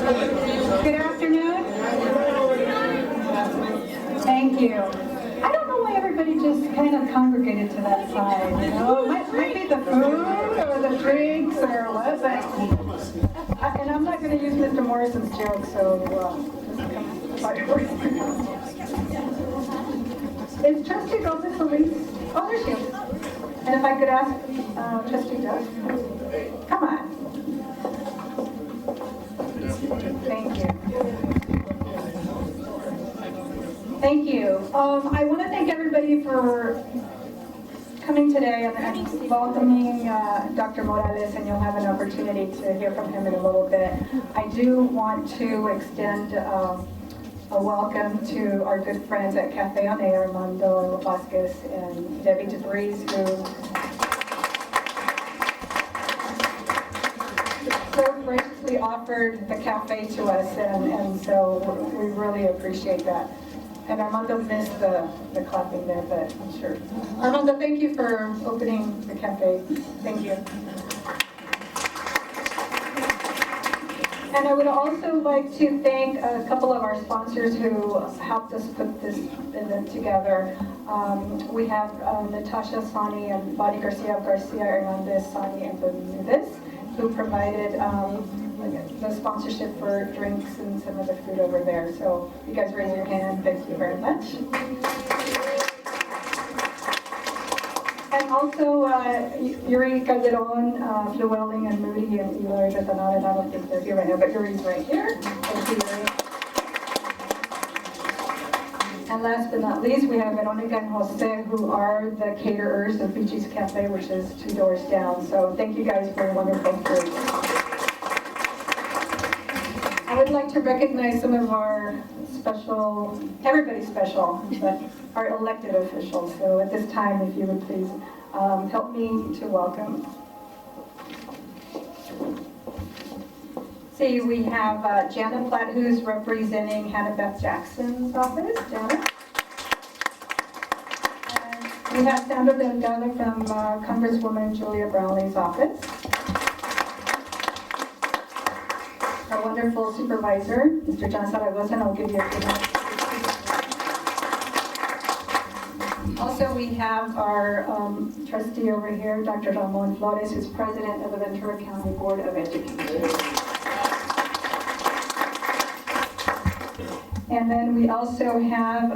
Good afternoon. Thank you. I don't know why everybody just kind of congregated to that side. You know, it might be the food or the drinks or what, but and I'm not going to use Mr. Morrison's joke, so is Trustee Gomez Solis? Oh, there she is. And if I could ask Trustee Doug, come on. Thank you. Thank you. I want to thank everybody for coming today and welcoming Dr. Morales, and you'll have an opportunity to hear from him in a little bit. I do want to extend a welcome to our good friends at Cafe On Air, Armando Vasquez and Debbie DeVries, who so graciously offered the cafe to us, and so we really appreciate that. And Armando missed the clapping there, but I'm sure. Armando, thank you for opening the cafe. Thank you. And I would also like to thank a couple of our sponsors who helped us put this event together. We have Natasha Sani and Badi Garcia Hernandez Sani and Bermudez, who provided the sponsorship for drinks and some of the food over there. So you guys raise your hand. Thank you very much. And also Yuri Calderon, Llewellyn, and Moody, and Eli Betanada. I don't think they're here right now, but Yuri's right here. Thank you, Yuri. And last but not least, we have Veronica and Jose, who are the caterers of Beachy's Cafe, which is 2 doors down. So thank you guys for your wonderful food. I would like to recognize some of our special, everybody's special, but our elected officials. So at this time, if you would please help me to welcome. See, we have Janet Platt, who's representing Hannah Beth Jackson's office. Janet. And we have Sandra Delgado from Congresswoman Julia Brownlee's office. Our wonderful supervisor, Mr. John Zaragoza, and I'll give you a few minutes. Also, we have our trustee over here, Dr. Ramon Flores, who's president of the Ventura County Board of Education. And then we also have,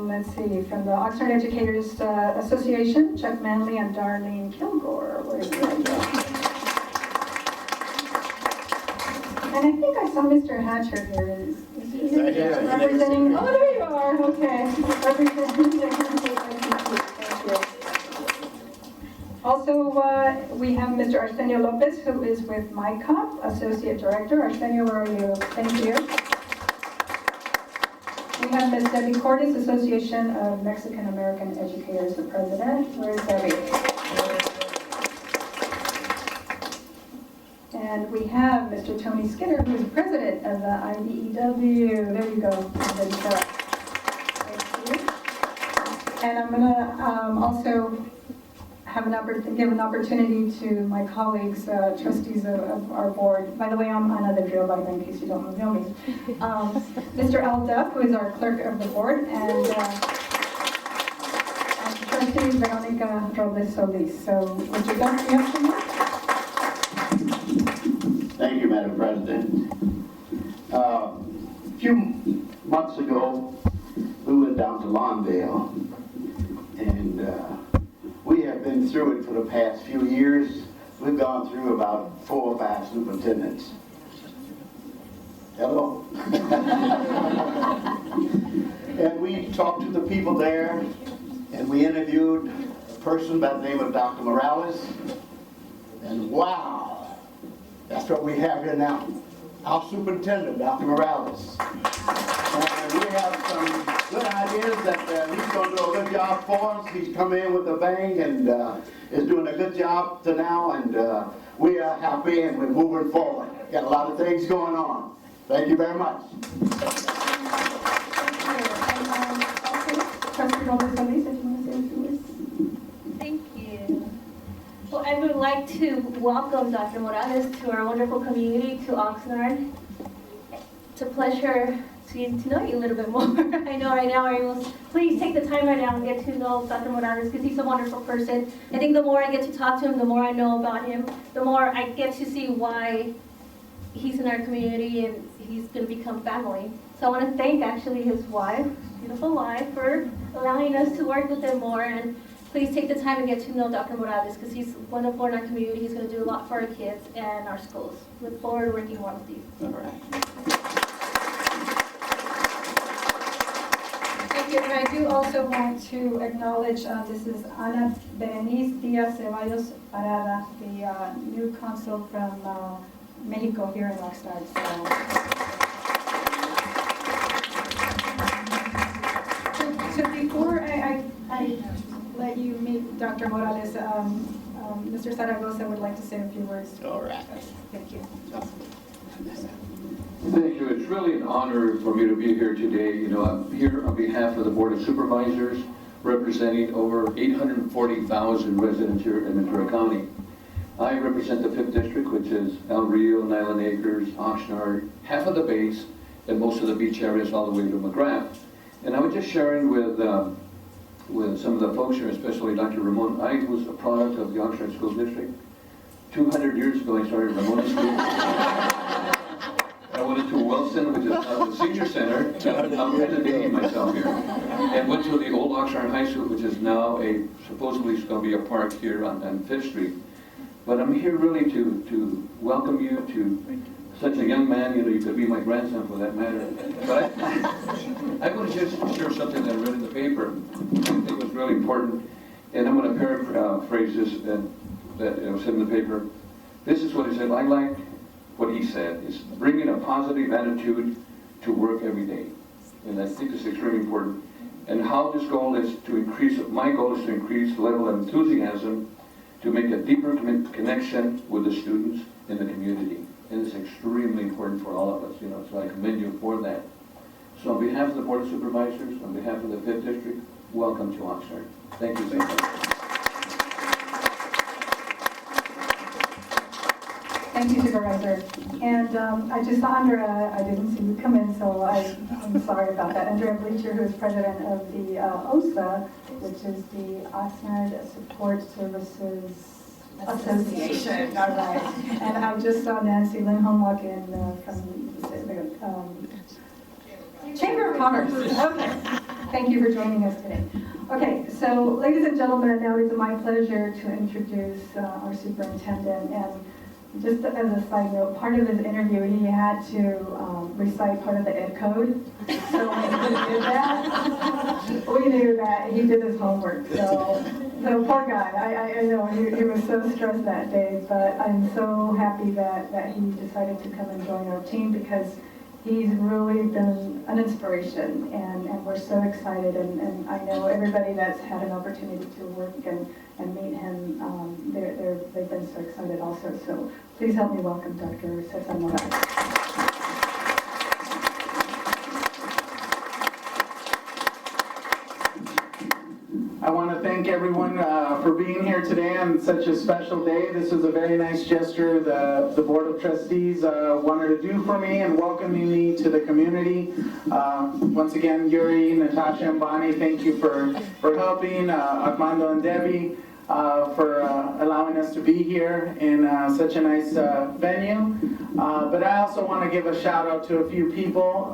let's see, from the Oxnard Educators Association, Chuck Manley and Darlene Kilgore. Where's that? And I think I saw Mr. Hatcher here. Is he here? Representing? Oh, there you are. Okay. Representing. Thank you. Also, we have Mr. Arsenio Lopez, who is with MyCop, Associate Director. Arsenio, where are you? Thank you. We have Ms. Debbie Cordes, Association of Mexican American Educators, the President. Where's Debbie? And we have Mr. Tony Skinner, who is president of the IBEW. There you go. Thank you. And I'm going to also have give an opportunity to my colleagues, trustees of our board. By the way, I'm Ana del Rio Varga, in case you don't know me. Mr. Al Duff, who is our clerk of the board, and trustee Veronica Robles Solis. So, Mr. Duff, you have some more? Thank you, Madam President. A few months ago, we went down to Lawndale, and we have been through it for the past few years. We've gone through about 4 or 5 superintendents. Hello? And we talked to the people there, and we interviewed a person by the name of Dr. Morales, and wow! That's what we have here now. Our superintendent, Dr. Morales. And we have some good ideas that he's going to do a good job for us. He's come in with a bang and is doing a good job to now, and we are happy and we're moving forward. Got a lot of things going on. Thank you very much. Thank you. Well, I would like to welcome Dr. Morales to our wonderful community, to Oxnard. It's a pleasure to know you a little bit more. I know right now, please take the time right now and get to know Dr. Morales because he's a wonderful person. I think the more I get to talk to him, the more I know about him, the more I get to see why he's in our community and he's going to become family. So I want to thank actually his wife, beautiful wife, for allowing us to work with him more. And please take the time and get to know Dr. Morales because he's wonderful in our community. He's going to do a lot for our kids and our schools. Look forward to working more with you. All right. Thank you, and I do also want to acknowledge, this is Ana Berenice Diaz Ceballos Parada, the new consul from Mexico here in Oxnard. So before I let you meet Dr. Morales, Mr. Zaragoza would like to say a few words. All right. Thank you. Thank you. It's really an honor for me to be here today. You know, I'm here on behalf of the Board of Supervisors, representing over 840,000 residents here in Ventura County. I represent the 5th District, which is El Rio, Island Acres, Oxnard, half of the base, and most of the beach areas all the way to McGrath. And I was just sharing with some of the folks here, especially Dr. Ramon. I was a product of the Oxnard School District. 200 years ago, I started Ramon School. I went to Wilson, which is now the senior center. I'm kind of dating myself here. And went to the old Oxnard High School, which is now supposedly going to be a park here on 5th Street. But I'm here really to welcome you to such a young man. You know, you could be my grandson for that matter. But I want to just share something that I read in the paper. I think was really important. And I'm going to paraphrase this that was in the paper. This is what he said. I like what he said, is bringing a positive attitude to work every day. And I think it's extremely important. And how this goal is to increase, my goal is to increase the level of enthusiasm to make a deeper connection with the students in the community. And it's extremely important for all of us, you know, so I commend you for that. So on behalf of the Board of Supervisors, on behalf of the 5th District, welcome to Oxnard. Thank you so much. Thank you, Supervisor. And I just saw Andrea, I didn't see you come in, so I'm sorry about that. Andrea Bleacher, who is president of the OSA, which is the Oxnard Support Services Association. All right. And I just saw Nancy Lindholm walk in from the Chamber of Commerce. Okay. Thank you for joining us today. Okay, so ladies and gentlemen, now it's my pleasure to introduce our superintendent. And just as a side note, part of his interview, he had to recite part of the ed code. So when he did that, we knew that he did his homework. So poor guy, I know he was so stressed that day, but I'm so happy that he decided to come and join our team because he's really been an inspiration, and we're so excited, and I know everybody that's had an opportunity to work and meet him, they've been so excited also. So please help me welcome Dr. Ceazer Morales. I want to thank everyone for being here today on such a special day. This is a very nice gesture the Board of Trustees wanted to do for me and welcoming me to the community. Once again, Yuri, Natasha, and Bonnie, thank you for helping. Armando and Debbie for allowing us to be here in such a nice venue. But I also want to give a shout out to a few people.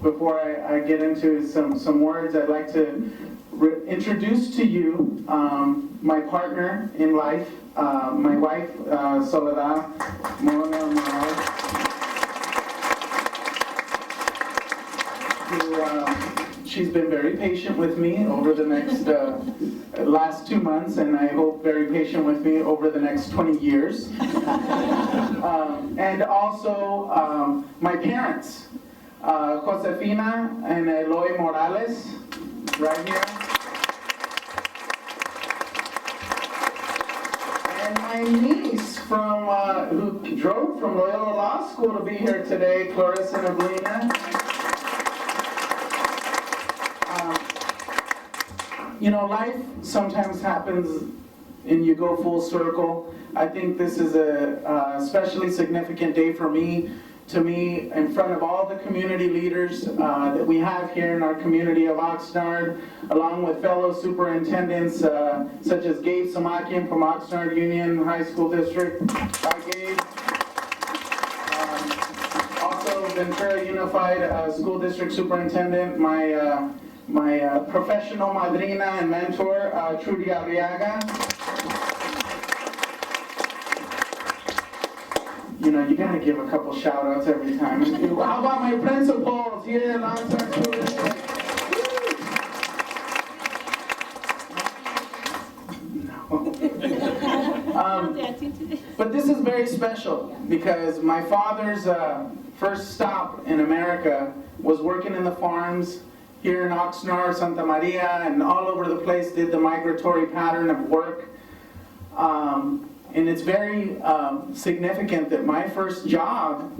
Before I get into some words, I'd like to introduce to you my partner in life, my wife, Soledad Morales, who she's been very patient with me over the next last 2 months, and I hope very patient with me over the next 20 years. And also my parents, Josefina and Eloy Morales, right here. And my niece who drove from Loyola Law School to be here today, Clarissa Neblina. You know, life sometimes happens and you go full circle. I think this is a especially significant day for me to me in front of all the community leaders that we have here in our community of Oxnard, along with fellow superintendents such as Gabe Samakian from Oxnard Union High School District. Hi, Gabe. Also, Ventura Unified School District Superintendent, my professional madrina and mentor, Trudy Arriaga. You know, you gotta give a couple shout outs every time. How about my principals here in Oxnard School District? No. But this is very special because my father's first stop in America was working in the farms here in Oxnard, Santa Maria, and all over the place, did the migratory pattern of work. And it's very significant that my first job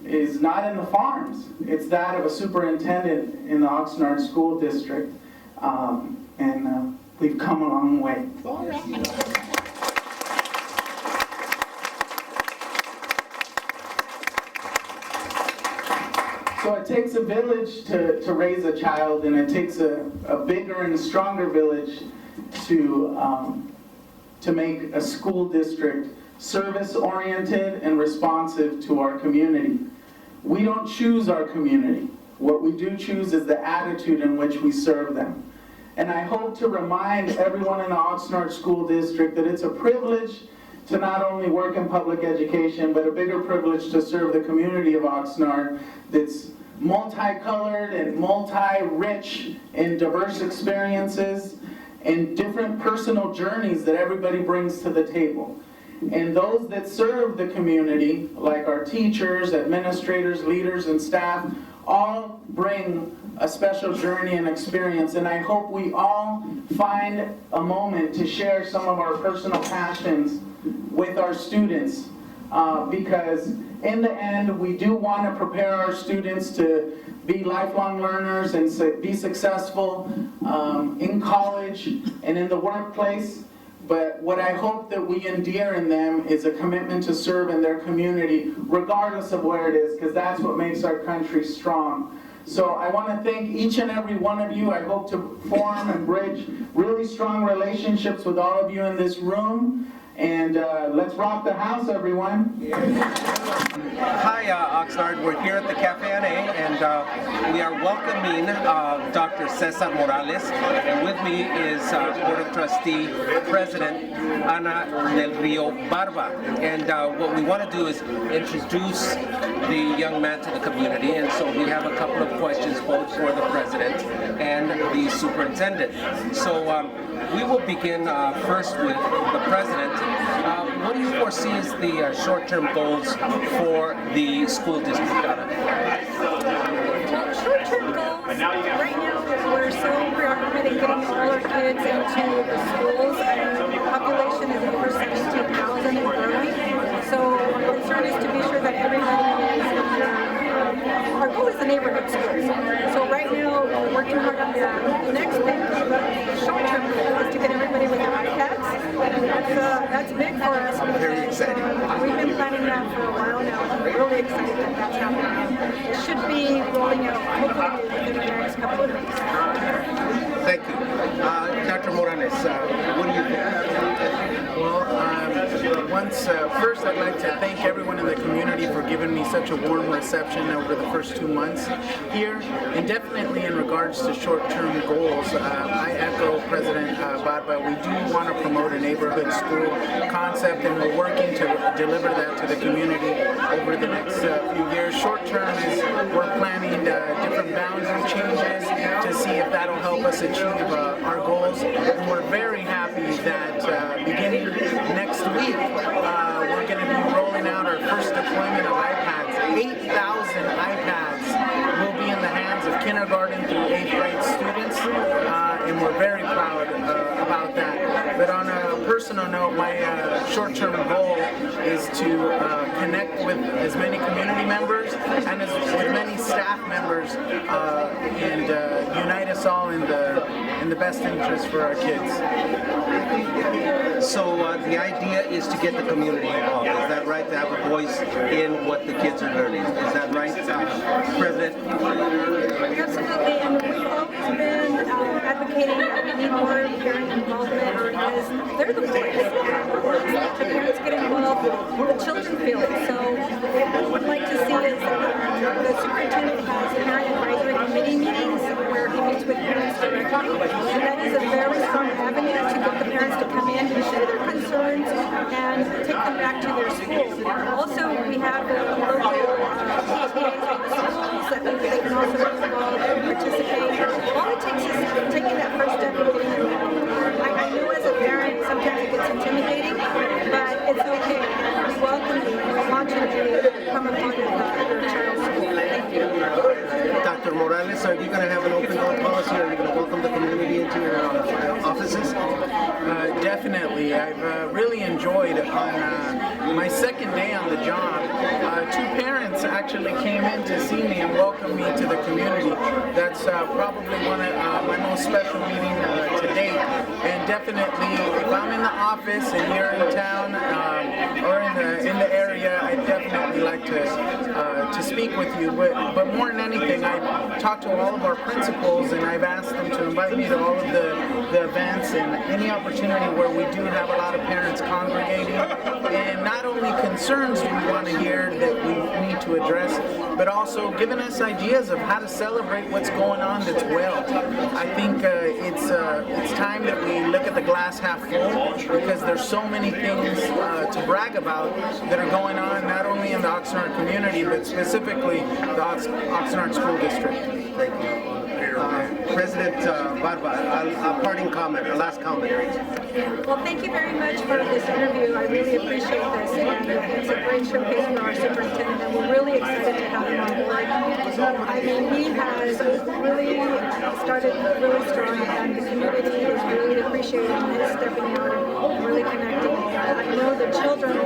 is not in the farms. It's that of a superintendent in the Oxnard School District. And we've come a long way. So it takes a village to raise a child, and it takes a bigger and stronger village to make a school district service-oriented and responsive to our community. We don't choose our community. What we do choose is the attitude in which we serve them. And I hope to remind everyone in the Oxnard School District that it's a privilege to not only work in public education, but a bigger privilege to serve the community of Oxnard that's multicolored and multi-rich in diverse experiences and different personal journeys that everybody brings to the table. And those that serve the community, like our teachers, administrators, leaders, and staff, all bring a special journey and experience. And I hope we all find a moment to share some of our personal passions with our students, because in the end, we do want to prepare our students to be lifelong learners and be successful in college and in the workplace. But what I hope that we endear in them is a commitment to serve in their community, regardless of where it is, because that's what makes our country strong. So I want to thank each and every one of you. I hope to form and bridge really strong relationships with all of you in this room. And let's rock the house, everyone. Hi, Oxnard. We're here at the Cafe NA, and we are welcoming Dr. Ceazer Morales. And with me is Board of Trustee President Ana del Rio Barba. And what we want to do is introduce the young man to the community. And so we have a couple of questions both for the President and the Superintendent. So we will begin first with the President. What do you foresee as the short-term goals for the school district, Donna? Short-term goals, right now we're so preoccupied in getting all our kids into the schools, and the population is over 17,000 and growing. So our concern is to be sure that everybody is in our goal is the neighborhood schools. So right now we're working hard on that. The next big short-term goal is to get everybody with their iPads. That's big for us. Very exciting. We've been planning that for a while now. We're really excited that that's happening. It should be rolling out hopefully within the next couple of weeks. Thank you. Dr. Morales, what do you think? Well, first I'd like to thank everyone in the community for giving me such a warm reception over the first 2 months here. And definitely in regards to short-term goals, I echo President Barba. We do want to promote a neighborhood school concept, and we're working to deliver that to the community over the next few years. Short-term is we're planning different boundary changes to see if that'll help us achieve our goals. And we're very happy that beginning next week, we're going to be rolling out our first deployment of iPads. 8,000 iPads will be in the hands of kindergarten through 8th grade students, and we're very proud about that. But on a personal note, my short-term goal is to connect with as many community members and with many staff members members and unite us all in the best interest for our kids. So the idea is to get the community involved. Is that right? To have a voice in what the kids are learning. Is that right, President? Absolutely, and we've always been advocating that we need more parent involvement because they're the voice. If the parents get involved, the children feel it. So what we'd like to see is the superintendent has parent advisory committee meetings where he meets with parents directly, and that is a very strong avenue to get the parents to come in and share their concerns and take them back to their schools. Also, we have the local PTAs of the schools that they can also be involved and participate. All it takes is taking that first step and getting involved. I know as a parent, sometimes it gets intimidating, but it's okay. We welcome you and we want you to become a part of your child's school. Thank you. Dr. Morales, are you going to have an open door policy? Are you going to welcome the community into your offices? Definitely. I've really enjoyed on my second day on the job. Two parents actually came in to see me and welcome me to the community. That's probably one of my most special meetings to date. And definitely, if I'm in the office and you're in town or in the area, I'd definitely like to speak with you. But more than anything, I've talked to all of our principals and I've asked them to invite me to all of the events and any opportunity where we do have a lot of parents congregating. And not only concerns do we want to hear that we need to address, but also giving us ideas of how to celebrate what's going on that's well. I think it's time that we look at the glass half full because there's so many things to brag about that are going on not only in the Oxnard community but specifically the Oxnard School District. Thank you. President Barba, a parting comment, a last comment. Well, thank you very much for this interview. I really appreciate this, and it's a great showcase for our superintendent, and we're really excited to have him on board. I mean, he has really started really strong, and the community is really appreciating his stepping out and really connecting. I know the children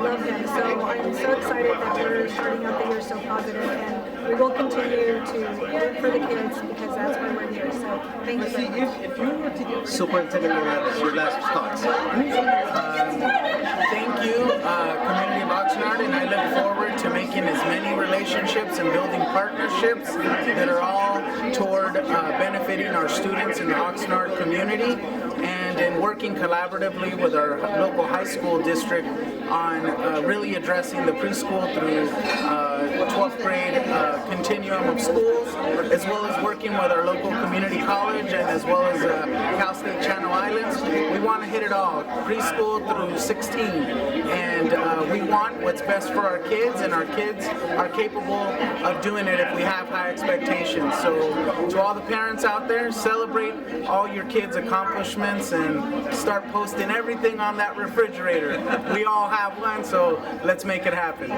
love him, so I'm so excited that we're starting out the year so positive, and we will continue to work for the kids because that's why we're here. So thank you very much. Superintendent Morales, your last thoughts. Thank you, community of Oxnard, and I look forward to making as many relationships and building partnerships that are all toward benefiting our students in the Oxnard community and in working collaboratively with our local high school district on really addressing the preschool through 12th grade continuum of schools, as well as working with our local community college and as well as Cal State Channel Islands. We want to hit it all, preschool through 16, and we want what's best for our kids, and our kids are capable of doing it if we have high expectations. So to all the parents out there, celebrate all your kids' accomplishments and start posting everything on that refrigerator. We all have one, so let's make it happen.